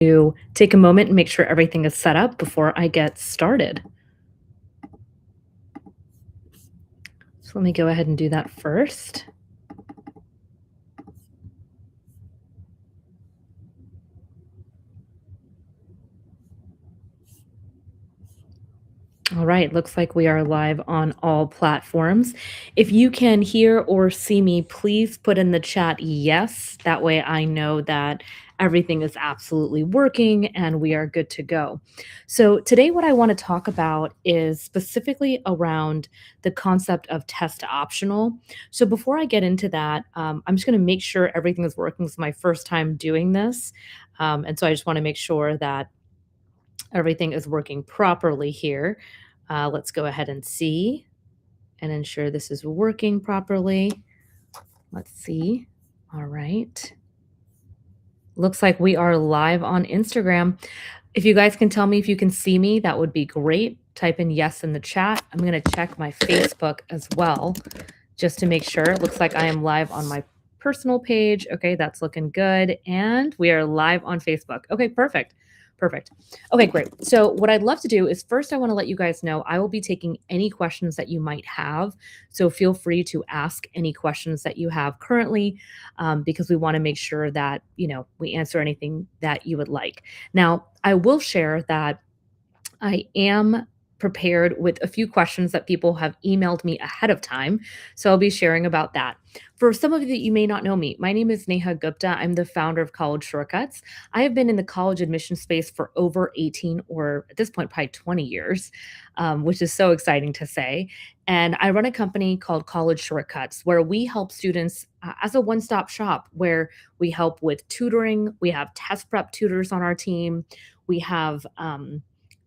To take a moment and make sure everything is set up before I get started. So let me go ahead and do that first. All right, looks like we are live on all platforms. If you can hear or see me, please put in the chat yes. That way I know that everything is absolutely working and we are good to go. So, today, what I want to talk about is specifically around the concept of test optional. So, before I get into that, I'm just going to make sure everything is working. It's my first time doing this. And so, I just want to make sure that everything is working properly here. Let's go ahead and see and ensure this is working properly. Let's see. All right. Looks like we are live on Instagram. If you guys can tell me if you can see me, that would be great. Type in yes in the chat. I'm going to check my Facebook as well just to make sure. Looks like I am live on my personal page. Okay, that's looking good. And we are live on Facebook. Okay, perfect. Perfect. Okay, great. So, what I'd love to do is first, I want to let you guys know I will be taking any questions that you might have. So, feel free to ask any questions that you have currently because we want to make sure that, we answer anything that you would like. Now, I will share that I am prepared with a few questions that people have emailed me ahead of time. So I'll be sharing about that. For some of you that you may not know me, my name is Neha Gupta. I'm the founder of College Shortcuts. I have been in the college admission space for over 18 or at this point, probably 20 years, which is so exciting to say. And I run a company called College Shortcuts where we help students as a one stop shop where we help with tutoring. We have test prep tutors on our team. We have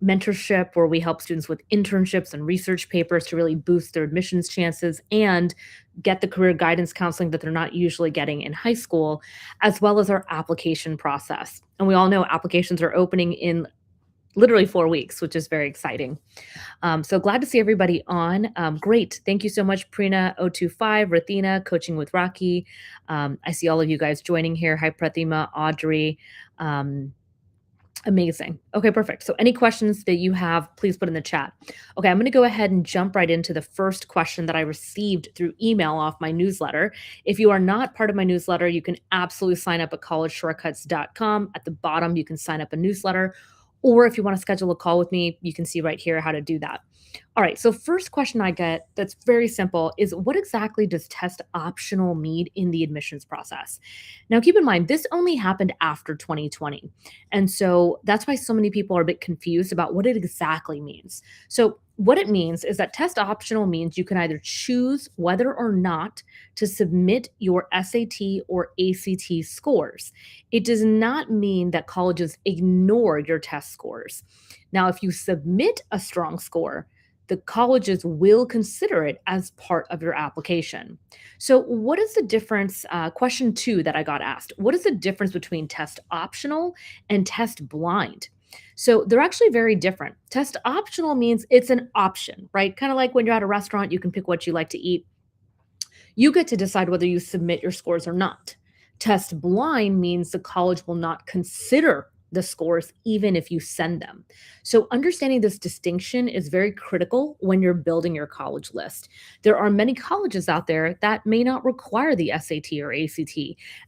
mentorship where we help students with internships and research papers to really boost their admissions chances and get the career guidance counseling that they're not usually getting in high school, as well as our application process. And we all know applications are opening in literally 4 weeks, which is very exciting. So glad to see everybody on. Great. Thank you so much, Prina025, Rathina, Coaching with Rocky. I see all of you guys joining here. Hi, Pratima, Audrey. Amazing. Okay, perfect. So any questions that you have, please put in the chat. Okay, I'm going to go ahead and jump right into the first question that I received through email off my newsletter. If you are not part of my newsletter, you can absolutely sign up at collegeshortcuts.com. At the bottom, you can sign up a newsletter. Or if you want to schedule a call with me, you can see right here how to do that. All right, so first question I get that's very simple is what exactly does test optional mean in the admissions process? Now, keep in mind, this only happened after 2020. And so that's why so many people are a bit confused about what it exactly means. So, what it means is that test optional means you can either choose whether or not to submit your SAT or ACT scores. It does not mean that colleges ignore your test scores. Now, if you submit a strong score, the colleges will consider it as part of your application. So, what is the difference? Question two that I got asked: what is the difference between test optional and test blind? So, they're actually very different. Test optional means it's an option, right? Kind of like when you're at a restaurant, you can pick what you like to eat. You get to decide whether you submit your scores or not. Test blind means the college will not consider the scores even if you send them. So, understanding this distinction is very critical when you're building your college list. There are many colleges out there that may not require the SAT or ACT,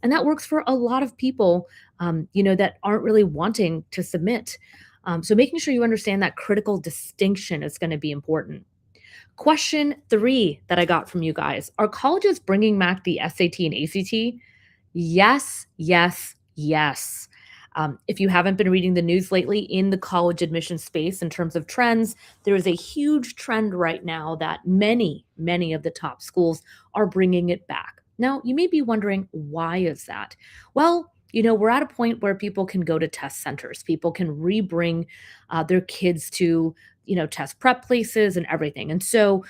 and that works for a lot of people, that aren't really wanting to submit. So, making sure you understand that critical distinction is going to be important. Question three that I got from you guys: are colleges bringing back the SAT and ACT? Yes, yes, yes. If you haven't been reading the news lately in the college admission space in terms of trends, there is a huge trend right now that many of the top schools are bringing it back. Now, you may be wondering, why is that? Well, we're at a point where people can go to test centers. People can rebring their kids to, test prep places and everything. And so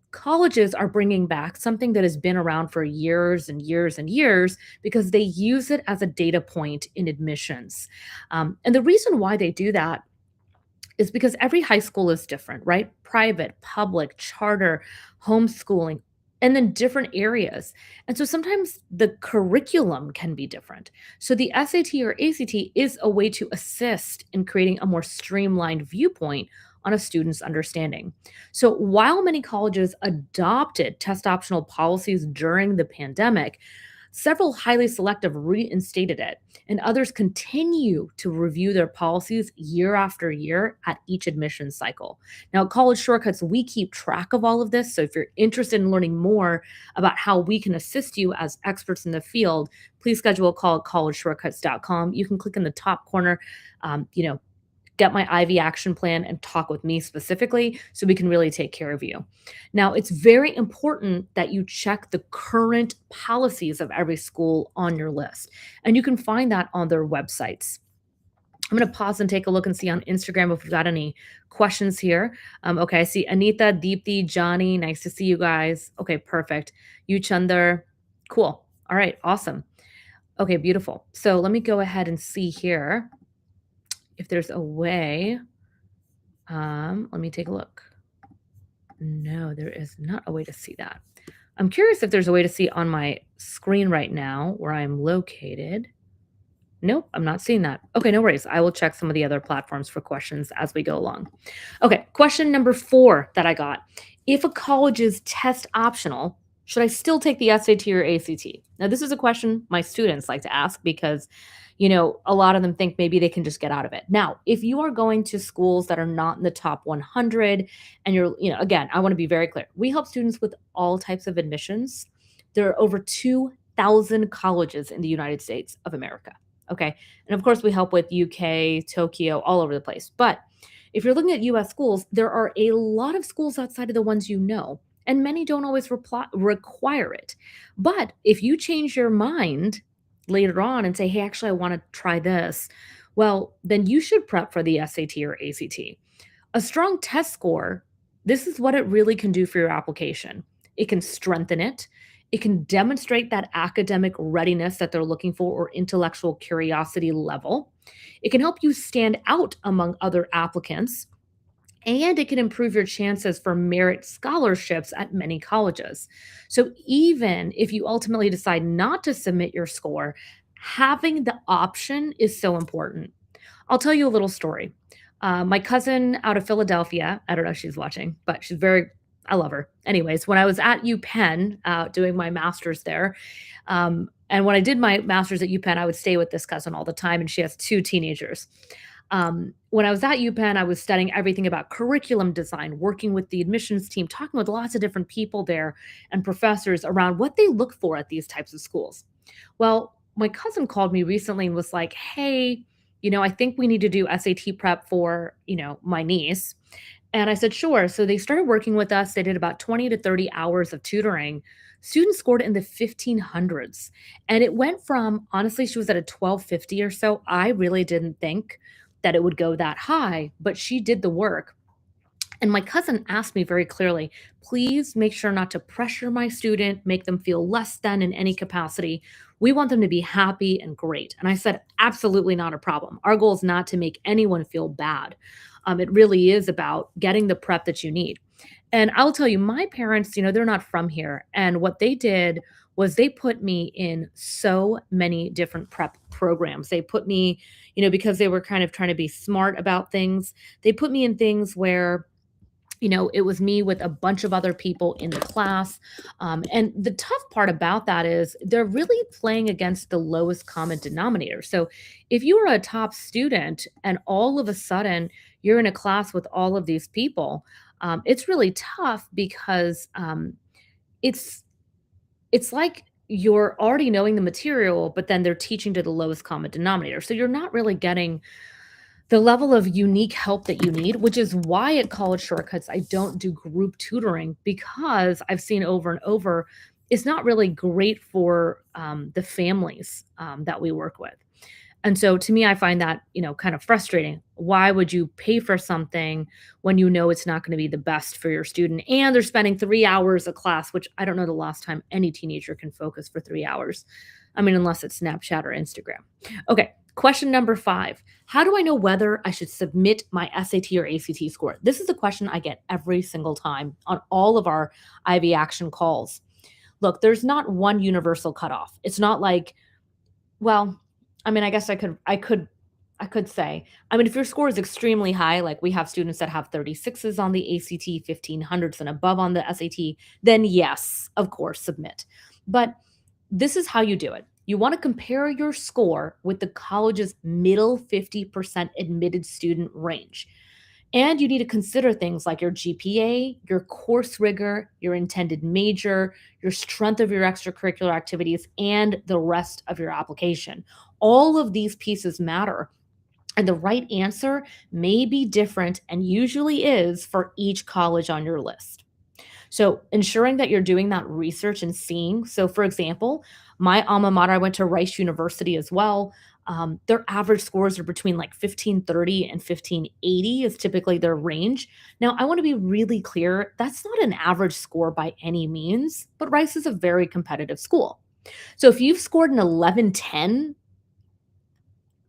colleges are bringing back something that has been around for years and years and years because they use it as a data point in admissions. And the reason why they do that is because every high school is different, right? Private, public, charter, homeschooling. and then different areas. And so sometimes the curriculum can be different. So the SAT or ACT is a way to assist in creating a more streamlined viewpoint on a student's understanding. So while many colleges adopted test optional policies during the pandemic, several highly selective reinstated it, and others continue to review their policies year after year at each admission cycle. Now, at College Shortcuts, we keep track of all of this. So if you're interested in learning more about how we can assist you as experts in the field, please schedule a call at collegeshortcuts.com. You can click in the top corner, you know, get my IV action plan and talk with me specifically so we can really take care of you. Now, it's very important that you check the current policies of every school on your list, and you can find that on their websites. I'm going to pause and take a look and see on Instagram if we've got any questions here. Okay, I see Anita, Deepthi, Johnny. Nice to see you guys. Okay, perfect. You, Chunder. Cool. All right, awesome. Okay, beautiful. So let me go ahead and see here if there's a way. Let me take a look. No, there is not a way to see that. I'm curious if there's a way to see on my screen right now where I'm located. Nope, I'm not seeing that. Okay, no worries. I will check some of the other platforms for questions as we go along. Okay, question number 4 that I got. If a college is test optional, should I still take the SAT or ACT? Now, this is a question my students like to ask because, a lot of them think maybe they can just get out of it. Now, if you are going to schools that are not in the top 100 and again, I want to be very clear. We help students with all types of admissions. There are over 2,000 colleges in the United States of America. Okay. And of course, we help with UK, Tokyo, all over the place. But if you're looking at US schools, there are a lot of schools outside of the ones you know, and many don't always require it. But if you change your mind later on and say, hey, actually, I want to try this, well, then you should prep for the SAT or ACT. A strong test score, this is what it really can do for your application. It can strengthen it. It can demonstrate that academic readiness that they're looking for or intellectual curiosity level. It can help you stand out among other applicants, and it can improve your chances for merit scholarships at many colleges. So even if you ultimately decide not to submit your score, having the option is so important. I'll tell you a little story. My cousin out of Philadelphia, I don't know if she's watching, but I love her. Anyways, when I was at UPenn doing my master's there, and when I did my master's at UPenn, I would stay with this cousin all the time, and she has 2 teenagers. When I was at UPenn, I was studying everything about curriculum design, working with the admissions team, talking with lots of different people there and professors around what they look for at these types of schools. Well, my cousin called me recently and was like, hey, I think we need to do SAT prep for, my niece. And I said, sure. So they started working with us. They did about 20 to 30 hours of tutoring. Students scored in the 1500s. And it went from, honestly, she was at a 1250 or so. I really didn't think that it would go that high, but she did the work. And my cousin asked me very clearly, please make sure not to pressure my student, make them feel less than in any capacity. We want them to be happy and great. And I said, absolutely not a problem. Our goal is not to make anyone feel bad. It really is about getting the prep that you need. And I'll tell you, my parents, they're not from here. And what they did was they put me in so many different prep programs. They put me, because they were kind of trying to be smart about things, they put me in things where it was me with a bunch of other people in the class. And the tough part about that is they're really playing against the lowest common denominator. So if you are a top student and all of a sudden you're in a class with all of these people, it's really tough because it's like you're already knowing the material, but then they're teaching to the lowest common denominator. So you're not really getting the level of unique help that you need, which is why at College Shortcuts, I don't do group tutoring, because I've seen over and over, it's not really great for the families that we work with. And so to me, I find that, kind of frustrating. Why would you pay for something when you know it's not going to be the best for your student? And they're spending 3 hours a class, which I don't know the last time any teenager can focus for 3 hours. I mean, unless it's Snapchat or Instagram. Okay. Question number 5. How do I know whether I should submit my SAT or ACT score? This is a question I get every single time on all of our IV action calls. look, there's not one universal cutoff. It's not like, well, I mean, I guess I could say, I mean, if your score is extremely high, like we have students that have 36s on the ACT, 1500s and above on the SAT, then yes, of course, submit. But this is how you do it. You want to compare your score with the college's middle 50% admitted student range. And you need to consider things like your GPA, your course rigor, your intended major, your strength of your extracurricular activities, and the rest of your application. All of these pieces matter. And the right answer may be different and usually is for each college on your list. So, ensuring that you're doing that research and seeing. So, for example, my alma mater, I went to Rice University as well. Their average scores are between like 1530 and 1580 is typically their range. Now, I want to be really clear that's not an average score by any means, but Rice is a very competitive school. So, if you've scored an 1110,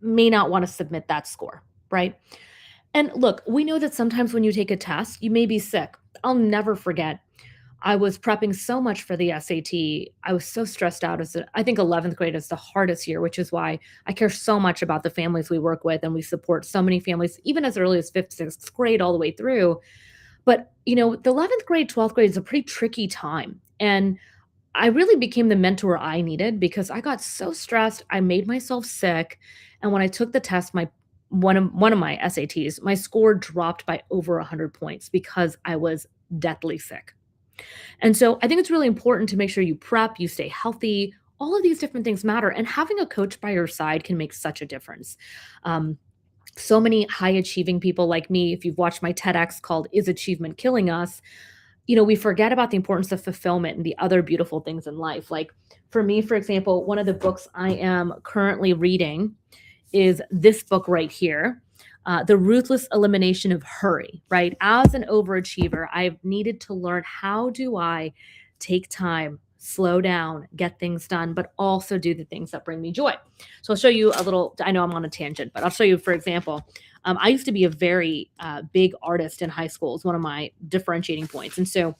may not want to submit that score, right? And look, we know that sometimes when you take a test, you may be sick. I'll never forget. I was prepping so much for the SAT. I was so stressed out I think 11th grade is the hardest year, which is why I care so much about the families we work with and we support so many families even as early as 5th, 6th grade all the way through. But, the 11th grade, 12th grade is a pretty tricky time. And I really became the mentor I needed because I got so stressed, I made myself sick, and when I took the test, my one of my SATs, my score dropped by over 100 points because I was deathly sick. And so I think it's really important to make sure you prep, you stay healthy. All of these different things matter, and having a coach by your side can make such a difference. Um, so many high achieving people like me, if you've watched my TEDx called Is Achievement Killing Us? We forget about the importance of fulfillment and the other beautiful things in life. Like for me, for example, one of the books I am currently reading is this book right here, The Ruthless Elimination of Hurry, right? As an overachiever, I've needed to learn how do I take time, slow down, get things done, but also do the things that bring me joy. So I'll show you a little, I know I'm on a tangent, but I'll show you, for example, I used to be a very big artist in high school, is one of my differentiating points. And so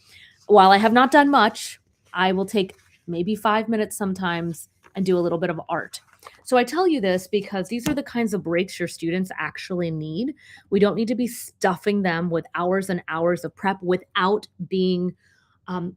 while I have not done much, I will take maybe 5 minutes sometimes and do a little bit of art. So I tell you this because these are the kinds of breaks your students actually need. We don't need to be stuffing them with hours and hours of prep without being um,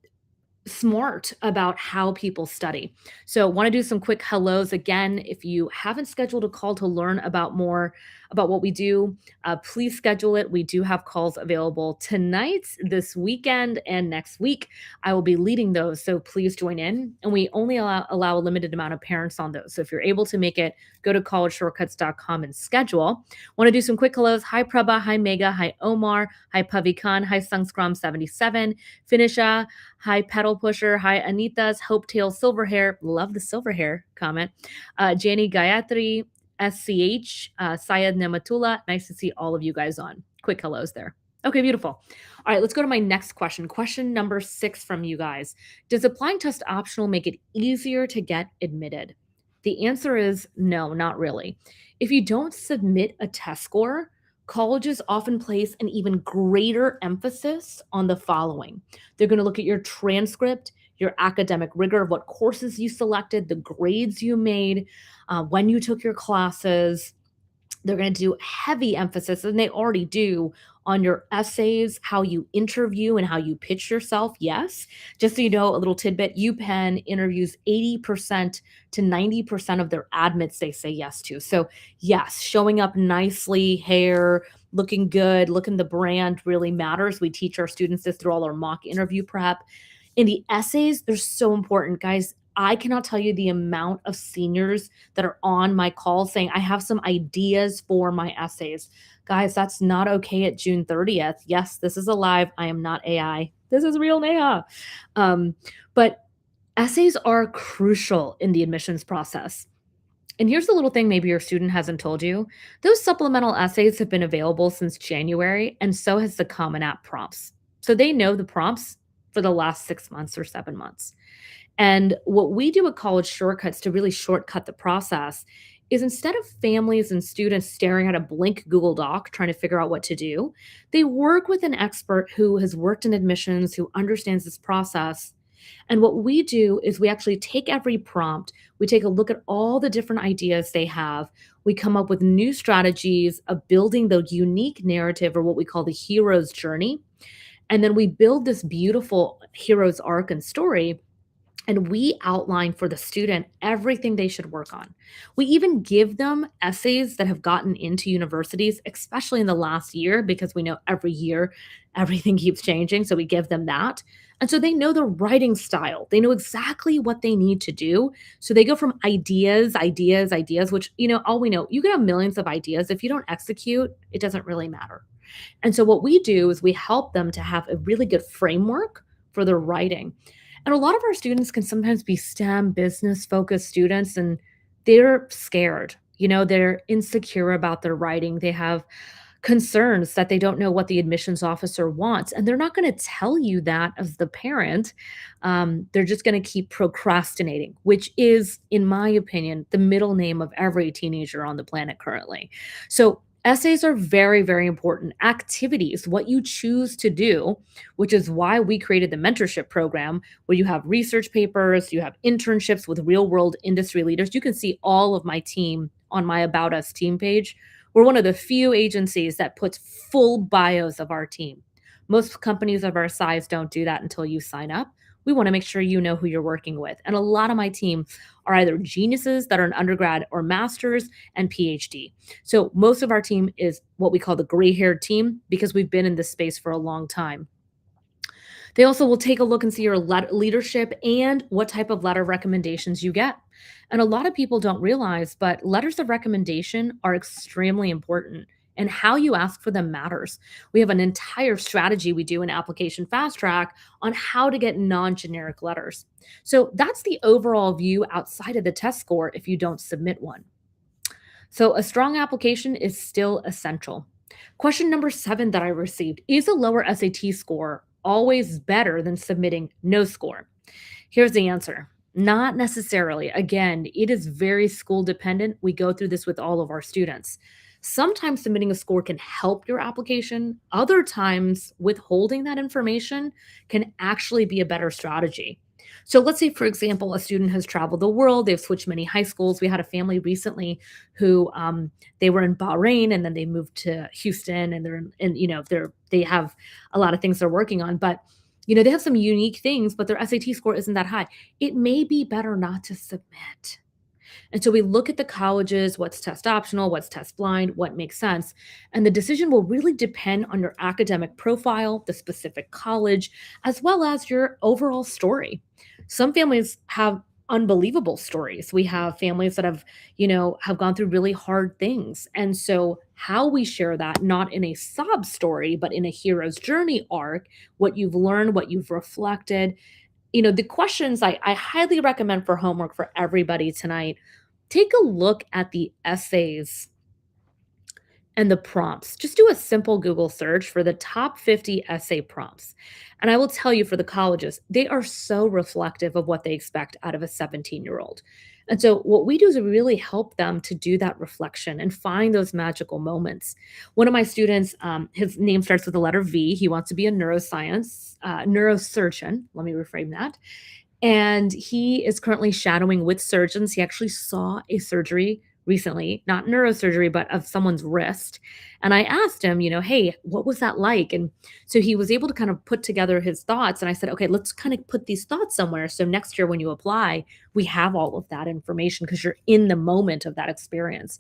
smart about how people study. So want to do some quick hellos again. If you haven't scheduled a call to learn about more about what we do, please schedule it. We do have calls available tonight, this weekend, and next week. I will be leading those, so please join in. And we only allow a limited amount of parents on those. So if you're able to make it, go to collegeshortcuts.com and schedule. Want to do some quick hellos. Hi Prabha, hi Mega, hi Omar, hi Pavi Khan, hi Sungscrom77, Finisha, hi Pedal Pusher, hi Anita's Hope Tail Silver Hair. Love the silver hair comment. Jani Gayatri, SCH, Syed Nematullah. Nice to see all of you guys on. Quick hellos there. Okay, beautiful. All right, let's go to my next question. Question number 6 from you guys. Does applying test optional make it easier to get admitted? The answer is no, not really. If you don't submit a test score, colleges often place an even greater emphasis on the following. They're going to look at your transcript, your academic rigor of what courses you selected, the grades you made, when you took your classes. They're going to do heavy emphasis, and they already do, on your essays, how you interview and how you pitch yourself. Yes, just so you know, a little tidbit, UPenn interviews 80% to 90% of their admits they say yes to. So yes, showing up nicely, hair, looking good, looking the brand really matters. We teach our students this through all our mock interview prep. In the essays, they're so important, guys. I cannot tell you the amount of seniors that are on my call saying, I have some ideas for my essays. Guys, that's not okay at June 30th. Yes, this is alive. I am not AI. This is real Neha. But essays are crucial in the admissions process. And here's the little thing maybe your student hasn't told you. Those supplemental essays have been available since January, and so has the Common App prompts. So they know the prompts for the last 6 months or 7 months. And what we do at College Shortcuts to really shortcut the process is instead of families and students staring at a blank Google Doc trying to figure out what to do, they work with an expert who has worked in admissions, who understands this process, And what we do is we actually take every prompt, we take a look at all the different ideas they have, we come up with new strategies of building the unique narrative or what we call the hero's journey. And then we build this beautiful hero's arc and story, and we outline for the student everything they should work on. We even give them essays that have gotten into universities, especially in the last year, because we know every year everything keeps changing. So we give them that. And so they know their writing style. They know exactly what they need to do. So they go from ideas, which, all we know, you can have millions of ideas. If you don't execute, it doesn't really matter. And so what we do is we help them to have a really good framework for their writing. And a lot of our students can sometimes be STEM business focused students, and they're scared. They're insecure about their writing. They have concerns that they don't know what the admissions officer wants. And they're not going to tell you that as the parent. They're just going to keep procrastinating, which is, in my opinion, the middle name of every teenager on the planet currently. So, essays are very, very important. Activities, what you choose to do, which is why we created the mentorship program where you have research papers, you have internships with real world industry leaders. You can see all of my team on my About Us team page. We're one of the few agencies that puts full bios of our team. Most companies of our size don't do that until you sign up. We want to make sure you know who you're working with. And a lot of my team are either geniuses that are an undergrad or master's and PhD. So most of our team is what we call the gray haired team because we've been in this space for a long time. They also will take a look and see your leadership and what type of letter recommendations you get. And a lot of people don't realize, but letters of recommendation are extremely important. And how you ask for them matters. We have an entire strategy we do in Application Fast Track on how to get non generic letters. So that's the overall view outside of the test score if you don't submit one. So a strong application is still essential. Question number 7 that I received: is a lower SAT score always better than submitting no score? Here's the answer: not necessarily. Again, it is very school dependent. We go through this with all of our students. Sometimes submitting a score can help your application. Other times, withholding that information can actually be a better strategy. So let's say, for example, a student has traveled the world, they've switched many high schools. We had a family recently who they were in Bahrain and then they moved to Houston, and they have a lot of things they're working on, but they have some unique things, but their SAT score isn't that high. It may be better not to submit. And so we look at the colleges, what's test optional, what's test blind, what makes sense. And the decision will really depend on your academic profile, the specific college, as well as your overall story. Some families have unbelievable stories. We have families that have gone through really hard things. And so how we share that, not in a sob story, but in a hero's journey arc, what you've learned, what you've reflected, the questions I highly recommend for homework for everybody tonight. Take a look at the essays and the prompts. Just do a simple Google search for the top 50 essay prompts. And I will tell you, for the colleges, they are so reflective of what they expect out of a 17-year-old. And so, what we do is we really help them to do that reflection and find those magical moments. One of my students, his name starts with the letter V. He wants to be a neurosurgeon. Let me reframe that. And he is currently shadowing with surgeons. He actually saw a surgery recently, not neurosurgery, but of someone's wrist. And I asked him, hey, what was that like? And so he was able to kind of put together his thoughts. And I said, okay, let's kind of put these thoughts somewhere. So next year when you apply, we have all of that information because you're in the moment of that experience.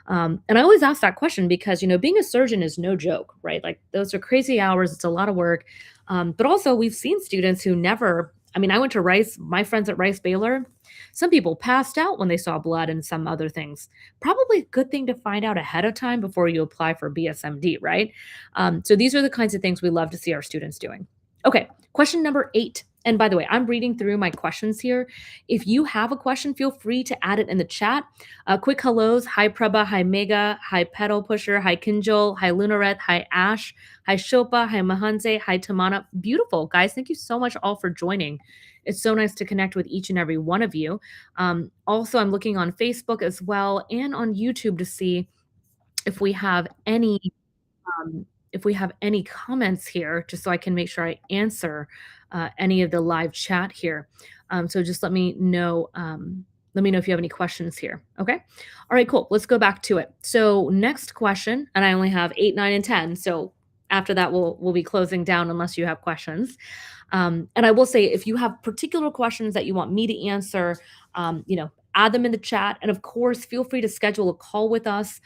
And I always ask that question because, being a surgeon is no joke, right? Like, those are crazy hours. It's a lot of work. But also, we've seen students who never, I went to Rice, my friends at Rice Baylor, some people passed out when they saw blood and some other things. Probably a good thing to find out ahead of time before you apply for BSMD, right? So these are the kinds of things we love to see our students doing. Okay, question number 8. And by the way, I'm reading through my questions here. If you have a question, feel free to add it in the chat. Quick hellos. Hi, Prabha. Hi, Mega. Hi, Pedal Pusher. Hi, Kinjal. Hi, Lunaret. Hi, Ash. Hi, Shilpa. Hi, Mahanze. Hi, Tamana. Beautiful. Guys, thank you so much all for joining. It's so nice to connect with each and every one of you. Also, I'm looking on Facebook as well and on YouTube to see if we have any if we have any comments here, just so I can make sure I answer any of the live chat here. So just let me know. Let me know if you have any questions here. Okay. All right, cool. Let's go back to it. So next question, and I only have 8, 9, and 10. So after that, we'll be closing down unless you have questions. And I will say, if you have particular questions that you want me to answer, add them in the chat. And of course, feel free to schedule a call with us.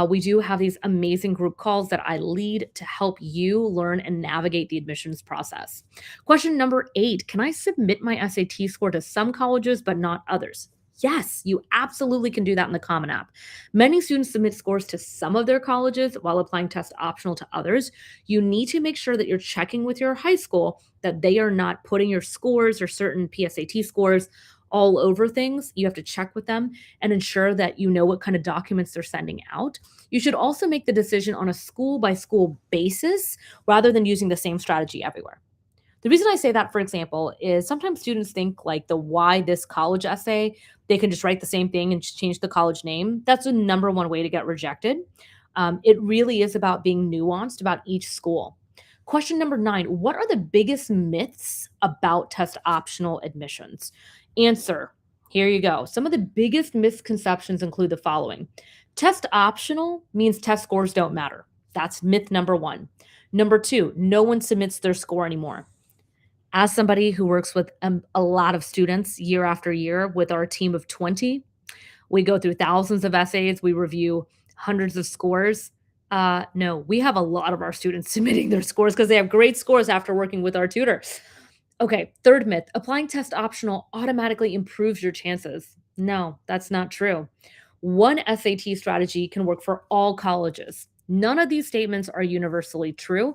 We do have these amazing group calls that I lead to help you learn and navigate the admissions process. Question number 8, can I submit my SAT score to some colleges but not others? Yes, you absolutely can do that in the Common App. Many students submit scores to some of their colleges while applying test optional to others. You need to make sure that you're checking with your high school that they are not putting your scores or certain PSAT scores all over things. You have to check with them and ensure that you know what kind of documents they're sending out. You should also make the decision on a school by school basis rather than using the same strategy everywhere. The reason I say that, for example, is sometimes students think like the why this college essay, they can just write the same thing and just change the college name. That's the number one way to get rejected. It really is about being nuanced about each school. Question number 9, what are the biggest myths about test optional admissions? Answer, here you go. Some of the biggest misconceptions include the following. Test optional means test scores don't matter. That's myth number 1. Number 2, no one submits their score anymore. As somebody who works with a lot of students year after year with our team of 20, we go through thousands of essays, we review hundreds of scores. No, we have a lot of our students submitting their scores because they have great scores after working with our tutor. Okay, third myth, applying test optional automatically improves your chances. No, that's not true. One SAT strategy can work for all colleges. None of these statements are universally true.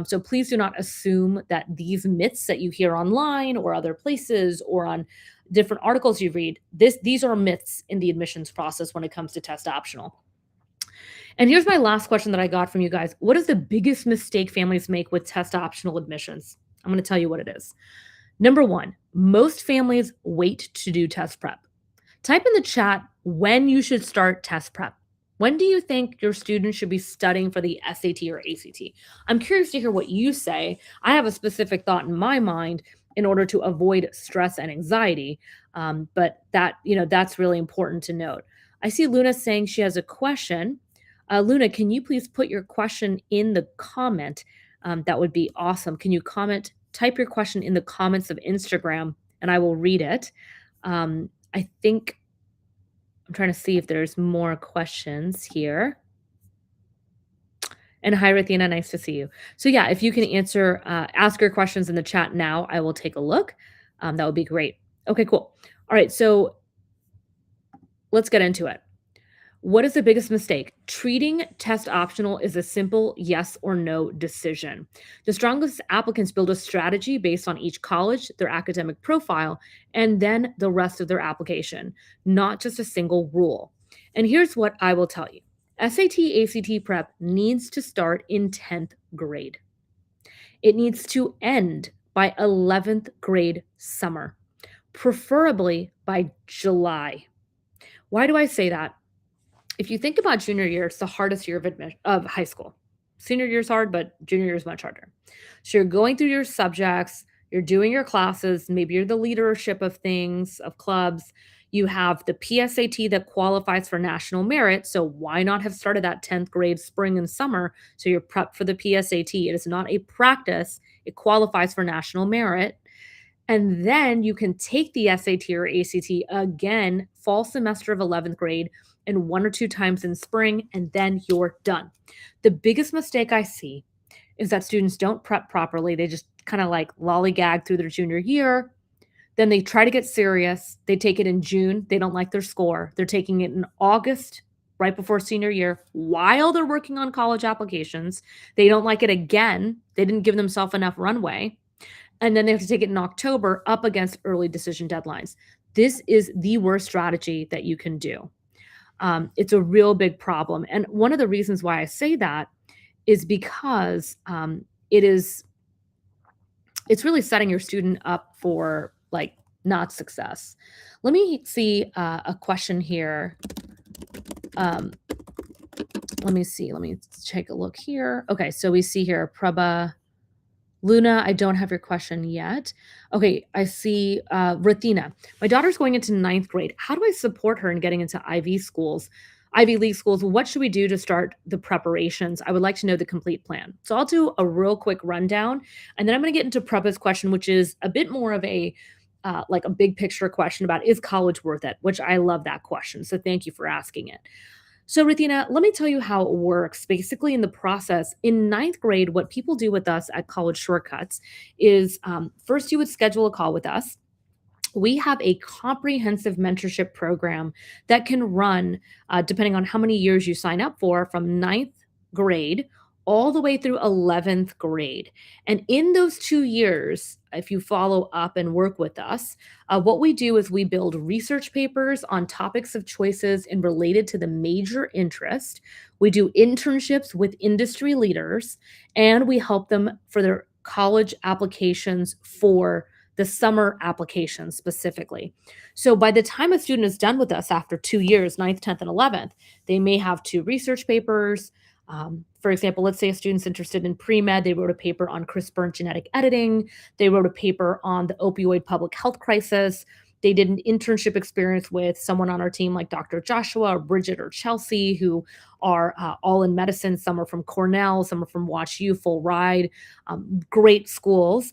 So please do not assume that these myths that you hear online or other places or on different articles you read, these are myths in the admissions process when it comes to test optional. And here's my last question that I got from you guys. What is the biggest mistake families make with test optional admissions? I'm going to tell you what it is. Number 1, most families wait to do test prep. Type in the chat when you should start test prep. When do you think your students should be studying for the SAT or ACT? I'm curious to hear what you say. I have a specific thought in my mind in order to avoid stress and anxiety, but that's really important to note. I see Luna saying she has a question. Luna, can you please put your question in the comment? That would be awesome. Can you type your question in the comments of Instagram, and I will read it. I think I'm trying to see if there's more questions here. And hi, Rathina, nice to see you. So yeah, if you can ask your questions in the chat now, I will take a look. That would be great. Okay, cool. All right, so let's get into it. What is the biggest mistake? Treating test optional is a simple yes or no decision. The strongest applicants build a strategy based on each college, their academic profile, and then the rest of their application, not just a single rule. And here's what I will tell you. SAT, ACT prep needs to start in 10th grade. It needs to end by 11th grade summer, preferably by July. Why do I say that? If you think about junior year, it's the hardest year of high school. Senior year is hard, but junior year is much harder. So you're going through your subjects, you're doing your classes, maybe you're the leadership of things, of clubs. You have the PSAT that qualifies for national merit. So why not have started that 10th grade spring and summer so you're prepped for the PSAT? It is not a practice. It qualifies for national merit. And then you can take the SAT or ACT again, fall semester of 11th grade, and 1 or 2 times in spring, and then you're done. The biggest mistake I see is that students don't prep properly. They just kind of like lollygag through their junior year. Then they try to get serious. They take it in June. They don't like their score. They're taking it in August, right before senior year, while they're working on college applications. They don't like it again. They didn't give themselves enough runway. And then they have to take it in October up against early decision deadlines. This is the worst strategy that you can do. It's a real big problem. And one of the reasons why I say that is because it's really setting your student up for like not success. Let me see a question here. Let let me see. Let me take a look here. Okay, so we see here Prabha Luna, I don't have your question yet. Okay, I see Rathina. My daughter's going into ninth grade. How do I support her in getting into Ivy League schools? What should we do to start the preparations? I would like to know the complete plan. So I'll do a real quick rundown, and then I'm going to get into Prabha's question, which is a bit more of a like a big picture question about is college worth it? Which I love that question. So thank you for asking it. So, Rithina, let me tell you how it works. Basically, in the process, in ninth grade, what people do with us at College Shortcuts is first you would schedule a call with us. We have a comprehensive mentorship program that can run, depending on how many years you sign up for, from ninth grade all the way through 11th grade. And in those 2 years, if you follow up and work with us, what we do is we build research papers on topics of choices and related to the major interest. We do internships with industry leaders, and we help them for their college applications for the summer applications specifically. So by the time a student is done with us after 2 years, ninth, 10th, and 11th, they may have two research papers. For example, let's say a student's interested in pre med, they wrote a paper on CRISPR and genetic editing, they wrote a paper on the opioid public health crisis. They did an internship experience with someone on our team like Dr. Joshua or Bridget or Chelsea, who are all in medicine. Some are from Cornell, some are from Watch U, Full Ride, great schools,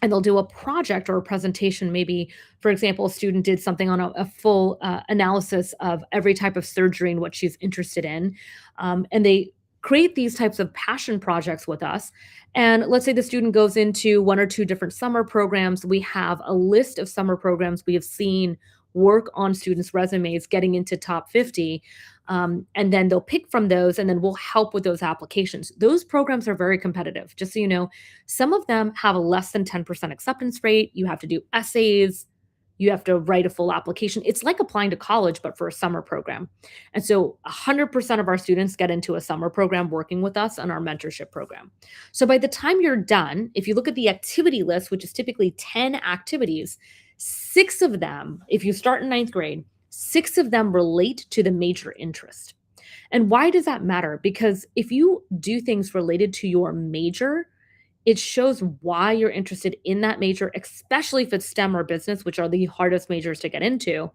and they'll do a project or a presentation. Maybe, for example, a student did something on a full analysis of every type of surgery and what she's interested in. And they create these types of passion projects with us. And let's say the student goes into one or two different summer programs. We have a list of summer programs we have seen work on students' resumes getting into top 50. And then they'll pick from those, and then we'll help with those applications. Those programs are very competitive. Just so you know, some of them have a less than 10% acceptance rate. You have to do essays. You have to write a full application. It's like applying to college, but for a summer program. And so 100% of our students get into a summer program working with us on our mentorship program. So by the time you're done, if you look at the activity list, which is typically 10 activities, six of them, if you start in ninth grade, six of them relate to the major interest. And why does that matter? Because if you do things related to your major, it shows why you're interested in that major, especially if it's STEM or business, which are the hardest majors to get into.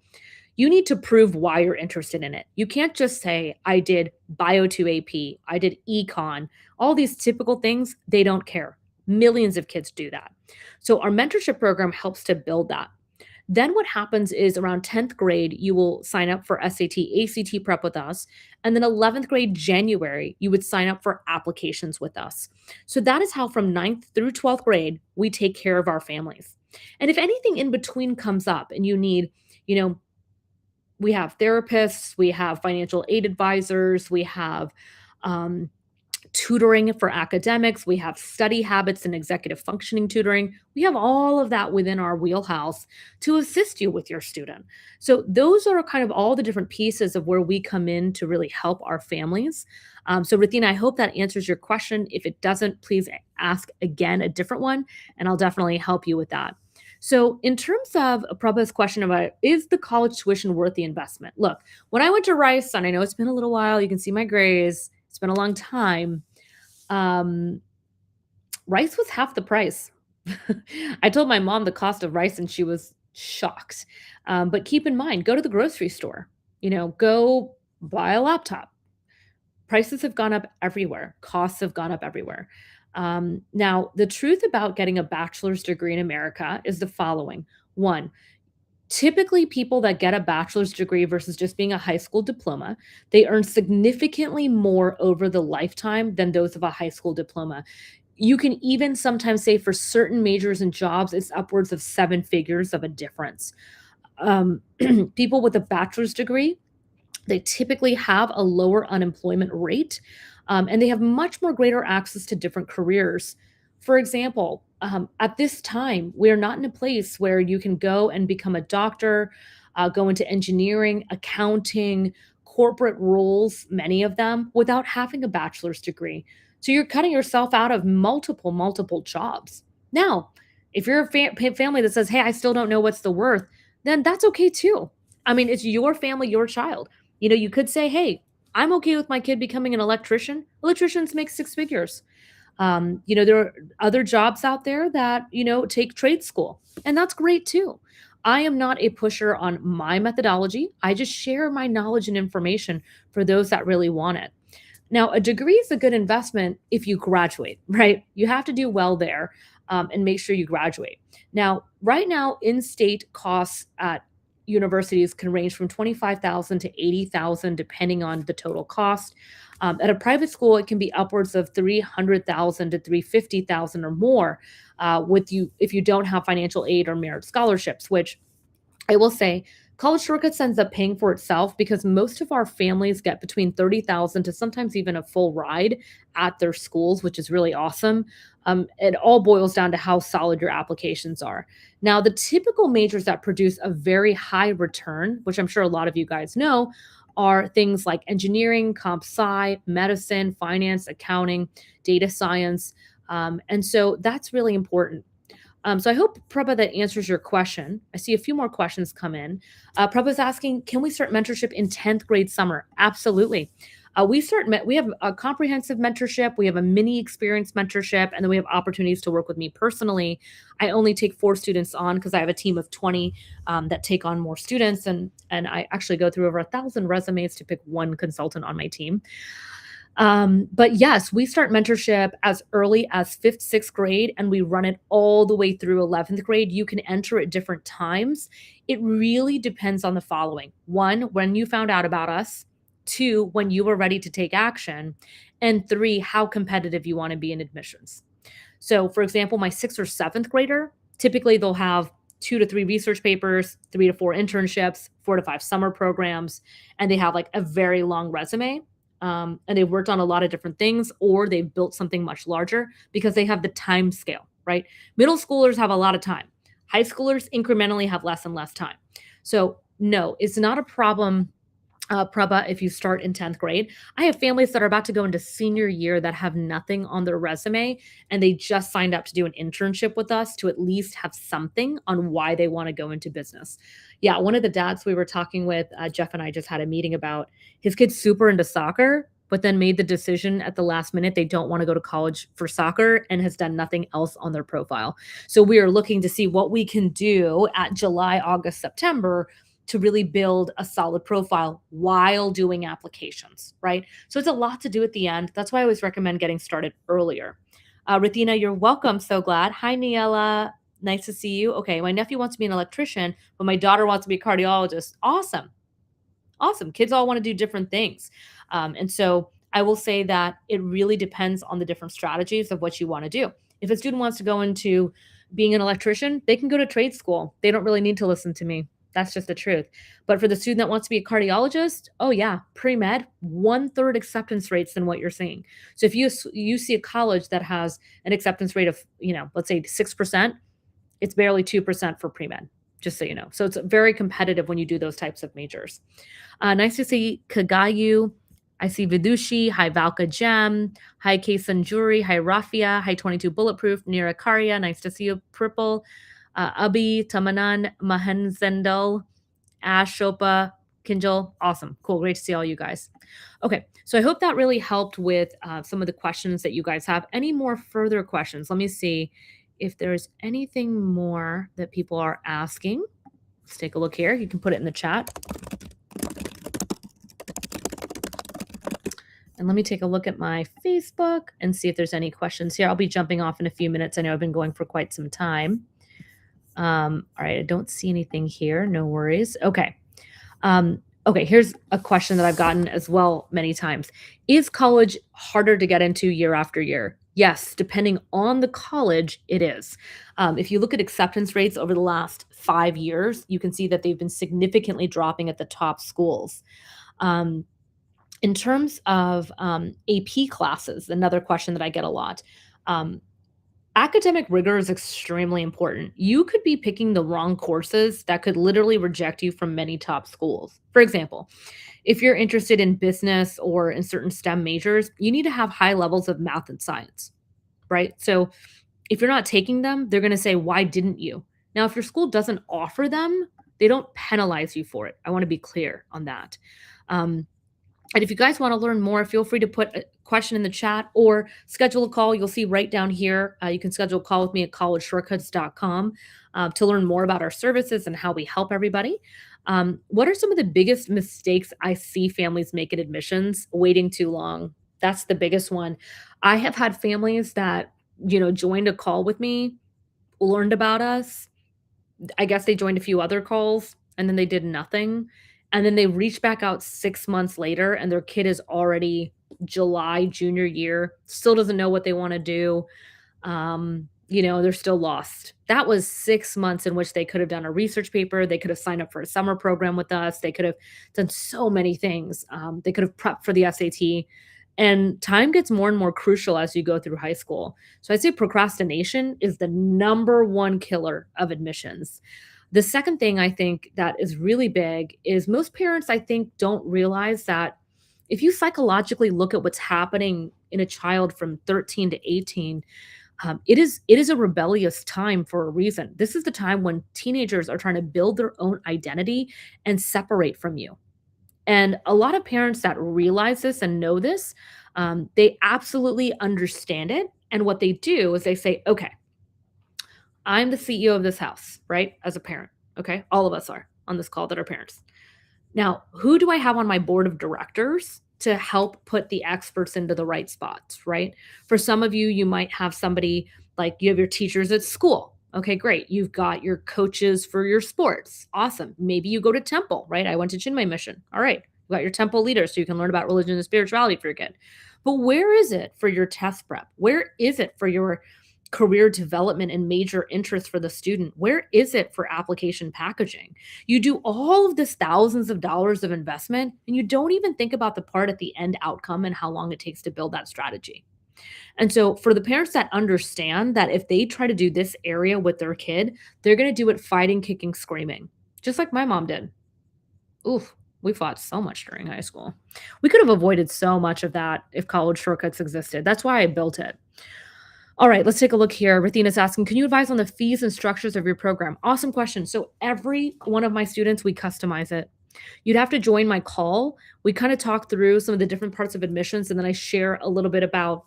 You need to prove why you're interested in it. You can't just say, I did Bio 2 AP, I did econ, all these typical things, they don't care. Millions of kids do that. So our mentorship program helps to build that. Then what happens is around 10th grade, you will sign up for SAT, ACT prep with us. And then 11th grade, January, you would sign up for applications with us. So that is how from ninth through 12th grade, we take care of our families. And if anything in between comes up and you need, you know, we have therapists, we have financial aid advisors, we have tutoring for academics, we have study habits and executive functioning tutoring. We have all of that within our wheelhouse to assist you with your student. So those are kind of all the different pieces of where we come in to really help our families. So Rithina, I hope that answers your question. If it doesn't, please ask again a different one, and I'll definitely help you with that. So in terms of Prabha's question about is the college tuition worth the investment? Look, when I went to Rice, and I know it's been a little while, you can see my grays, it's been a long time. Rice was half the price. I told my mom the cost of rice and she was shocked. But keep in mind, go to the grocery store, go buy a laptop. Prices have gone up everywhere. Costs have gone up everywhere. Now, the truth about getting a bachelor's degree in America is the following. One, typically people that get a bachelor's degree versus just being a high school diploma, they earn significantly more over the lifetime than those of a high school diploma. You can even sometimes say for certain majors and jobs, it's upwards of seven figures of a difference. People with a bachelor's degree, they typically have a lower unemployment rate, and they have much more greater access to different careers. For example, at this time, we are not in a place where you can go and become a doctor, go into engineering, accounting, corporate roles, many of them, without having a bachelor's degree. So you're cutting yourself out of multiple jobs. Now, if you're a family that says, hey, I still don't know what's the worth, then that's okay too. I mean, it's your family, your child. You could say, hey, I'm okay with my kid becoming an electrician. Electricians make six figures. There are other jobs out there that, take trade school, and that's great too. I am not a pusher on my methodology. I just share my knowledge and information for those that really want it. Now, a degree is a good investment if you graduate, right? You have to do well there and make sure you graduate. Now, right now, in-state costs at universities can range from 25,000 to 80,000, depending on the total cost. At a private school, it can be upwards of 300,000 to 350,000 or more, with you if you don't have financial aid or merit scholarships, which I will say college shortcuts ends up paying for itself because most of our families get between 30,000 to sometimes even a full ride at their schools, which is really awesome. It all boils down to how solid your applications are. Now, the typical majors that produce a very high return, which I'm sure a lot of you guys know, are things like engineering, comp sci, medicine, finance, accounting, data science. And so that's really important. So I hope, Prabha, that answers your question. I see a few more questions come in. Prabha's asking, can we start mentorship in 10th grade summer? Absolutely. We have a comprehensive mentorship, we have a mini experience mentorship, and then we have opportunities to work with me personally. I only take 4 students on because I have a team of 20 that take on more students, and I actually go through over 1,000 resumes to pick one consultant on my team. But yes, we start mentorship as early as fifth, sixth grade, and we run it all the way through 11th grade. You can enter at different times. It really depends on the following: one, when you found out about us; two, when you were ready to take action; and three, how competitive you want to be in admissions. So, for example, my sixth or seventh grader, typically they'll have 2 to 3 research papers, 3 to 4 internships, 4 to 5 summer programs, and they have like a very long resume. And they've worked on a lot of different things, or they've built something much larger because they have the time scale, right? Middle schoolers have a lot of time. High schoolers incrementally have less and less time. So, no, it's not a problem, Prabha, if you start in 10th grade. I have families that are about to go into senior year that have nothing on their resume, and they just signed up to do an internship with us to at least have something on why they want to go into business. Yeah, one of the dads we were talking with, Jeff and I just had a meeting about his kid's super into soccer, but then made the decision at the last minute they don't want to go to college for soccer and has done nothing else on their profile. So we are looking to see what we can do at July, August, September to really build a solid profile while doing applications, right? So it's a lot to do at the end. That's why I always recommend getting started earlier. Rithina, you're welcome. So glad. Hi, Niela. Nice to see you. Okay, my nephew wants to be an electrician, but my daughter wants to be a cardiologist. Awesome. Awesome. Kids all want to do different things. And so I will say that it really depends on the different strategies of what you want to do. If a student wants to go into being an electrician, they can go to trade school. They don't really need to listen to me. That's just the truth. But for the student that wants to be a cardiologist, oh yeah, pre-med, 1/3 acceptance rates than what you're seeing. So if you see a college that has an acceptance rate of, let's say 6%, it's barely 2% for pre-med, just so you know. So it's very competitive when you do those types of majors. Nice to see Kagayu. I see Vidushi. Hi, Valka Gem. Hi, Sanjuri. Hi, Rafia. Hi, 22 Bulletproof. Nira Karya. Nice to see you, Purple. Abhi, Tamanan, Mahenzendal, Ash, Shopa, Kinjal. Awesome. Cool. Great to see all you guys. Okay. So I hope that really helped with some of the questions that you guys have. Any more further questions? Let me see if there's anything more that people are asking. Let's take a look here. You can put it in the chat. And let me take a look at my Facebook and see if there's any questions here. I'll be jumping off in a few minutes. I know I've been going for quite some time. All right, I don't see anything here. No worries. Okay. Okay, here's a question that I've gotten as well many times. Is college harder to get into year after year? Yes, depending on the college, it is. If you look at acceptance rates over the last 5 years, you can see that they've been significantly dropping at the top schools. In terms of AP classes, another question that I get a lot. Academic rigor is extremely important. You could be picking the wrong courses that could literally reject you from many top schools. For example, if you're interested in business or in certain STEM majors, you need to have high levels of math and science, right? So if you're not taking them, they're going to say, why didn't you? Now, if your school doesn't offer them, they don't penalize you for it. I want to be clear on that. And if you guys want to learn more, feel free to put a question in the chat or schedule a call. You'll see right down here. You can schedule a call with me at collegeshortcuts.com to learn more about our services and how we help everybody. What are some of the biggest mistakes I see families make in admissions? Waiting too long. That's the biggest one. I have had families that, joined a call with me, learned about us, I guess they joined a few other calls and then they did nothing. And then they reached back out 6 months later and their kid is already July junior year, still doesn't know what they wanna do. They're still lost. That was 6 months in which they could have done a research paper, they could have signed up for a summer program with us, they could have done so many things. They could have prepped for the SAT, and time gets more and more crucial as you go through high school. So I'd say procrastination is the number one killer of admissions. The second thing I think that is really big is most parents, I think, don't realize that if you psychologically look at what's happening in a child from 13 to 18, it is a rebellious time for a reason. This is the time when teenagers are trying to build their own identity and separate from you. And a lot of parents that realize this and know this, they absolutely understand it. And what they do is they say, okay, I'm the CEO of this house, right? As a parent. Okay. All of us are on this call that are parents. Now, who do I have on my board of directors to help put the experts into the right spots, right? For some of you, you might have somebody like you have your teachers at school. Okay, great. You've got your coaches for your sports. Awesome. Maybe you go to temple, right? I went to Chinmay Mission. All right. You got your temple leaders so you can learn about religion and spirituality for your kid. But where is it for your test prep? Where is it for your career development and major interest for the student? Where is it for application packaging? You do all of this thousands of dollars of investment and you don't even think about the part at the end outcome and how long it takes to build that strategy. And so for the parents that understand that if they try to do this area with their kid, they're going to do it fighting, kicking, screaming, just like my mom did. Oof, we fought so much during high school. We could have avoided so much of that if college shortcuts existed. That's why I built it. All right, let's take a look here. Rathina's asking, can you advise on the fees and structures of your program? Awesome question. So every one of my students, we customize it. You'd have to join my call. We kind of talk through some of the different parts of admissions, and then I share a little bit about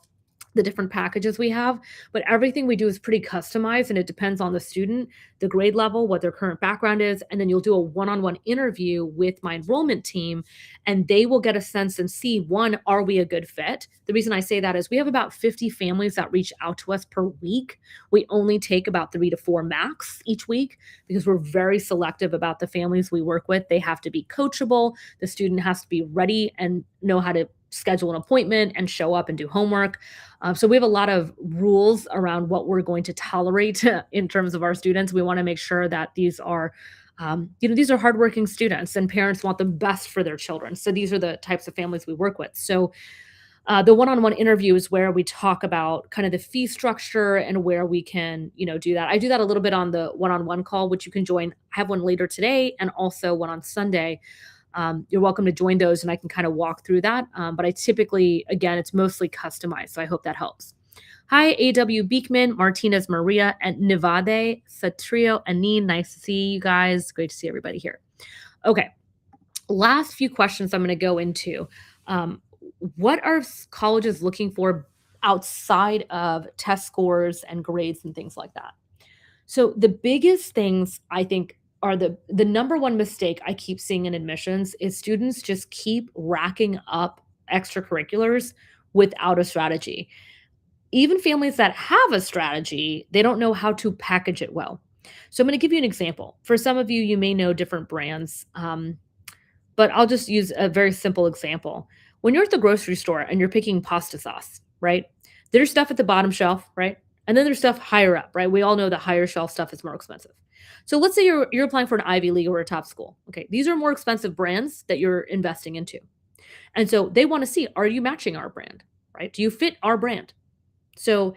the different packages we have, but everything we do is pretty customized and it depends on the student, the grade level, what their current background is, and then you'll do a one-on-one interview with my enrollment team and they will get a sense and see, one, are we a good fit? The reason I say that is we have about 50 families that reach out to us per week. We only take about 3 to 4 max each week because we're very selective about the families we work with. They have to be coachable. The student has to be ready and know how to schedule an appointment and show up and do homework. So we have a lot of rules around what we're going to tolerate in terms of our students. We want to make sure that these are, these are hardworking students, and parents want the best for their children. So these are the types of families we work with. So the one-on-one interview is where we talk about kind of the fee structure and where we can, do that. I do that a little bit on the one-on-one call, which you can join. I have one later today and also one on Sunday. You're welcome to join those and I can kind of walk through that. But I typically, again, it's mostly customized. So I hope that helps. Hi, A.W. Beekman, Martinez Maria, and Nivade, Satrio, Anine. Nice to see you guys. Great to see everybody here. Okay. Last few questions I'm going to go into. What are colleges looking for outside of test scores and grades and things like that? So the biggest things I think are the number one mistake I keep seeing in admissions is students just keep racking up extracurriculars without a strategy. Even families that have a strategy, they don't know how to package it well. So I'm going to give you an example. For some of you, you may know different brands, but I'll just use a very simple example. When you're at the grocery store and you're picking pasta sauce, right? There's stuff at the bottom shelf, right? And then there's stuff higher up, right? We all know that higher shelf stuff is more expensive. So let's say you're applying for an Ivy League or a top school. Okay, these are more expensive brands that you're investing into. And so they want to see, are you matching our brand, right? Do you fit our brand? So,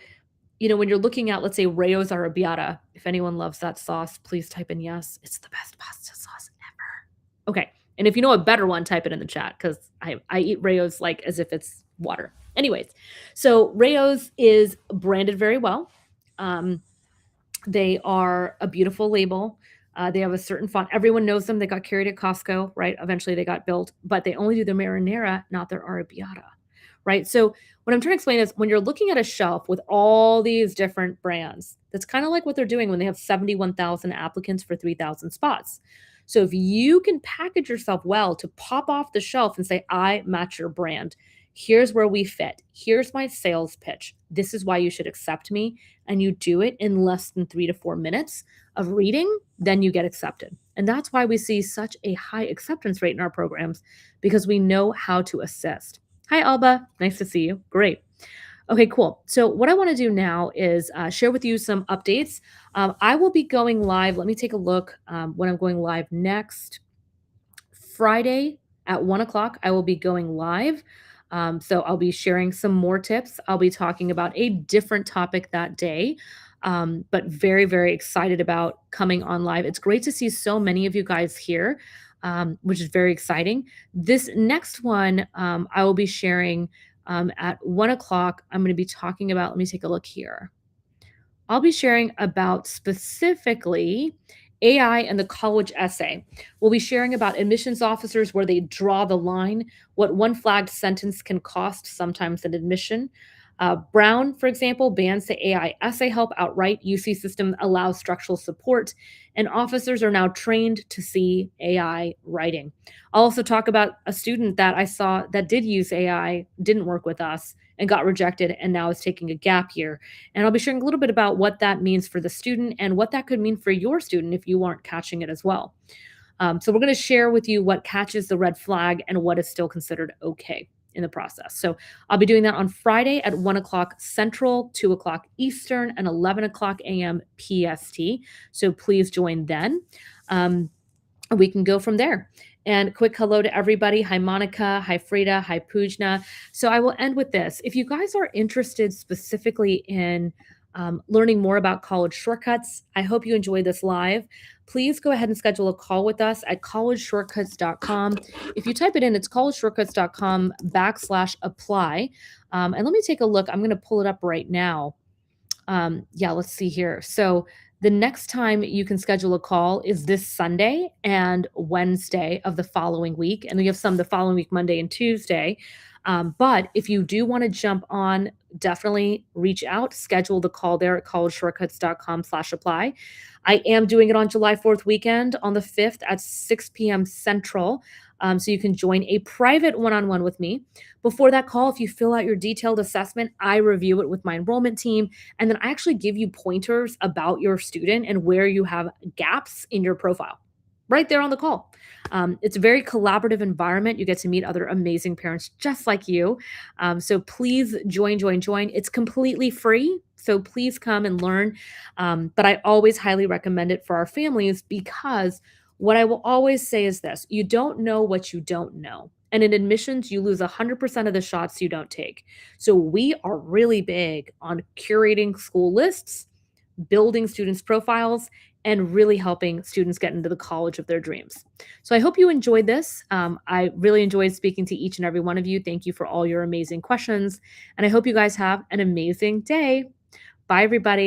when you're looking at, let's say, Rayo's Arrabbiata, if anyone loves that sauce, please type in yes. It's the best pasta sauce ever. Okay. And if you know a better one, type it in the chat because I eat Rayo's like as if it's water. Anyways, so Rayo's is branded very well. They are a beautiful label. They have a certain font. Everyone knows them. They got carried at Costco, right? Eventually they got built, but they only do their marinara, not their arrabbiata, right? So what I'm trying to explain is when you're looking at a shelf with all these different brands, that's kind of like what they're doing when they have 71,000 applicants for 3,000 spots. So if you can package yourself well to pop off the shelf and say, I match your brand, here's where we fit, here's my sales pitch, this is why you should accept me, and you do it in less than 3 to 4 minutes of reading, then you get accepted. And that's why we see such a high acceptance rate in our programs because we know how to assist. Hi, Alba. Nice to see you. Great. Okay, cool. So, what I want to do now is share with you some updates. I will be going live. Let me take a look when I'm going live next. Friday at 1 o'clock, I will be going live. So I'll be sharing some more tips. I'll be talking about a different topic that day, but very, very excited about coming on live. It's great to see so many of you guys here, which is very exciting. This next one, I will be sharing at 1 o'clock. I'm going to be talking about, let me take a look here. I'll be sharing about specifically AI and the college essay. We'll be sharing about admissions officers where they draw the line, what one flagged sentence can cost sometimes an admission. Brown, for example, bans the AI essay help outright. UC system allows structural support, and officers are now trained to see AI writing. I'll also talk about a student that I saw that did use AI, didn't work with us, and got rejected, and now is taking a gap year. And I'll be sharing a little bit about what that means for the student and what that could mean for your student if you aren't catching it as well. So we're going to share with you what catches the red flag and what is still considered okay in the process. So I'll be doing that on Friday at 1 o'clock Central, 2 o'clock Eastern, and 11 o'clock a.m. PST. So please join then. We can go from there. And quick hello to everybody. Hi, Monica. Hi, Frida. Hi, Pujna. So I will end with this. If you guys are interested specifically in learning more about college shortcuts, I hope you enjoy this live. Please go ahead and schedule a call with us at collegeshortcuts.com. If you type it in, it's collegeshortcuts.com/apply. And let me take a look. I'm going to pull it up right now. Yeah, let's see here. So the next time you can schedule a call is this Sunday and Wednesday of the following week. And we have some the following week, Monday and Tuesday. But if you do want to jump on, definitely reach out, schedule the call there at collegeshortcuts.com/apply. I am doing it on July 4th weekend on the 5th at 6 p.m. Central. So you can join a private one-on-one with me. Before that call, if you fill out your detailed assessment, I review it with my enrollment team, and then I actually give you pointers about your student and where you have gaps in your profile right there on the call. It's a very collaborative environment. You get to meet other amazing parents just like you. So please join. It's completely free. So please come and learn. But I always highly recommend it for our families because what I will always say is this: you don't know what you don't know. And in admissions, you lose 100% of the shots you don't take. So we are really big on curating school lists, building students' profiles, and really helping students get into the college of their dreams. So I hope you enjoyed this. I really enjoyed speaking to each and every one of you. Thank you for all your amazing questions. And I hope you guys have an amazing day. Bye, everybody.